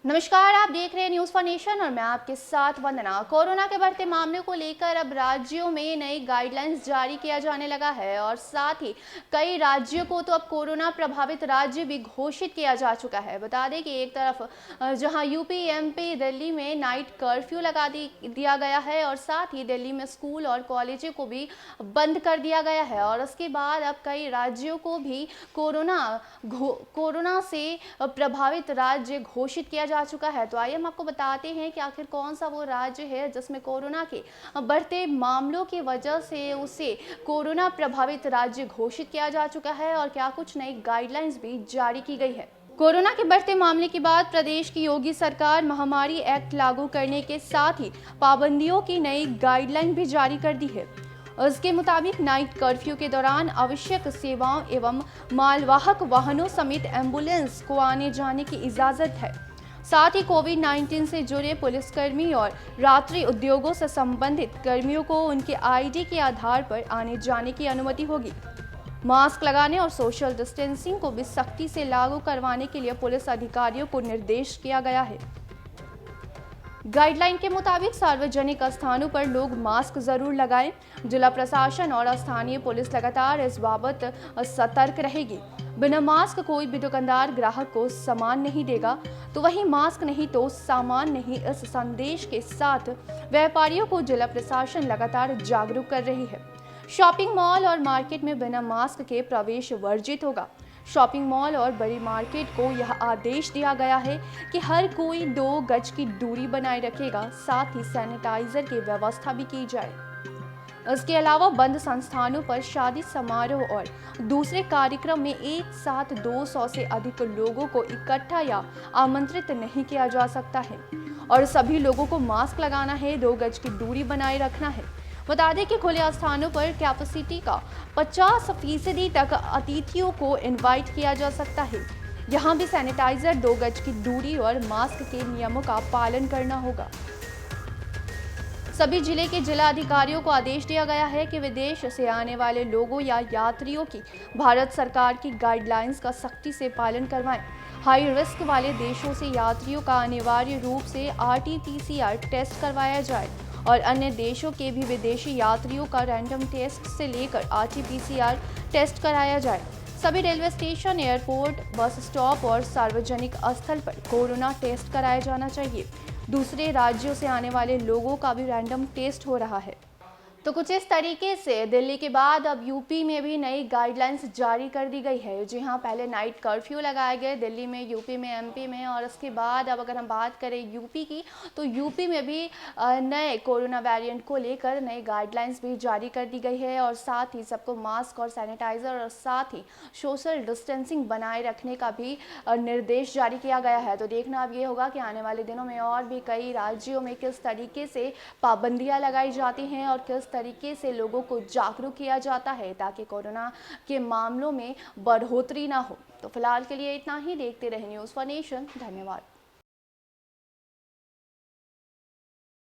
नमस्कार, आप देख रहे हैं न्यूज़ फॉर नेशन और मैं आपके साथ वंदना। कोरोना के बढ़ते मामले को लेकर अब राज्यों में नई गाइडलाइंस जारी किया जाने लगा है और साथ ही कई राज्यों को तो अब कोरोना प्रभावित राज्य भी घोषित किया जा चुका है। बता दें कि एक तरफ जहां यूपी, एमपी, दिल्ली में नाइट कर्फ्यू लगा दिया गया है और साथ ही दिल्ली में स्कूल और कॉलेजों को भी बंद कर दिया गया है और उसके बाद अब कई राज्यों को भी कोरोना से प्रभावित राज्य घोषित किया जा चुका है। तो आइए हम आपको बताते हैं कि आखिर कौन सा वो राज्य है जिसमें कोरोना के बढ़ते मामलों की वजह से उसे कोरोना प्रभावित राज्य घोषित किया जा चुका है और क्या कुछ नई गाइडलाइंस भी जारी की गई है। कोरोना के बढ़ते मामले के बाद प्रदेश की योगी सरकार महामारी एक्ट लागू करने के साथ ही पाबंदियों की नई गाइडलाइन भी जारी कर दी है। उसके मुताबिक नाइट कर्फ्यू के दौरान आवश्यक सेवाओं एवं मालवाहक वाहनों समेत एम्बुलेंस को आने जाने की इजाजत है। साथ ही कोविड-19 से जुड़े पुलिसकर्मी और रात्रि उद्योगों से संबंधित कर्मियों को उनके आईडी के आधार पर आने जाने की अनुमति होगी। मास्क लगाने और सोशल डिस्टेंसिंग को भी सख्ती से लागू करवाने के लिए पुलिस अधिकारियों को निर्देश किया गया है। गाइडलाइन के मुताबिक सार्वजनिक स्थानों पर लोग मास्क जरूर लगाएं। जिला प्रशासन और स्थानीय पुलिस लगातार इस बाबत सतर्क रहेगी। बिना मास्क कोई भी दुकानदार ग्राहक को सामान नहीं देगा, तो वहीं मास्क नहीं तो सामान नहीं, इस संदेश के साथ व्यापारियों को जिला प्रशासन लगातार जागरूक कर रही है। शॉपिंग मॉल और मार्केट में बिना मास्क के प्रवेश वर्जित होगा। शॉपिंग मॉल और बड़ी मार्केट को यह आदेश दिया गया है कि हर कोई 2 गज की दूरी बनाए रखेगा, साथ ही सैनिटाइजर की व्यवस्था भी की जाए। इसके अलावा बंद संस्थानों पर शादी समारोह और दूसरे कार्यक्रम में एक साथ 200 से अधिक लोगों को इकट्ठा या आमंत्रित नहीं किया जा सकता है और सभी लोगों को मास्क लगाना है, 2 गज की दूरी बनाए रखना है। बता दें कि खुले स्थानों पर कैपेसिटी का 50% तक अतिथियों को इनवाइट किया जा सकता है। यहाँ भी सैनिटाइजर, 2 गज की दूरी और मास्क के नियमों का पालन करना होगा। सभी जिले के जिला अधिकारियों को आदेश दिया गया है कि विदेश से आने वाले लोगों या यात्रियों की भारत सरकार की गाइडलाइंस का सख्ती से पालन करवाएं। हाई रिस्क वाले देशों से यात्रियों का अनिवार्य रूप से RT-PCR टेस्ट करवाया जाए और अन्य देशों के भी विदेशी यात्रियों का रैंडम टेस्ट से लेकर RT-PCR टेस्ट कराया जाए। सभी railway station, airport, bus stop और सार्वजनिक स्थल पर कोरोना टेस्ट कराया जाना चाहिए। दूसरे राज्यों से आने वाले लोगों का भी रैंडम टेस्ट हो रहा है। तो कुछ इस तरीके से दिल्ली के बाद अब यूपी में भी नई गाइडलाइंस जारी कर दी गई है। जी हाँ, पहले नाइट कर्फ्यू लगाए गए दिल्ली में, यूपी में, एमपी में और उसके बाद अब अगर हम बात करें यूपी की, तो यूपी में भी नए कोरोना वेरिएंट को लेकर नई गाइडलाइंस भी जारी कर दी गई है और साथ ही सबको मास्क और सैनिटाइजर और साथ ही सोशल डिस्टेंसिंग बनाए रखने का भी निर्देश जारी किया गया है। तो देखना अब ये होगा कि आने वाले दिनों में और भी कई राज्यों में किस तरीके से पाबंदियाँ लगाई जाती हैं और किस तरीके से लोगों को जागरूक किया जाता है ताकि कोरोना के मामलों में बढ़ोतरी ना हो। तो फिलहाल के लिए इतना ही। देखते रहे न्यूज़ फॉर नेशन। धन्यवाद।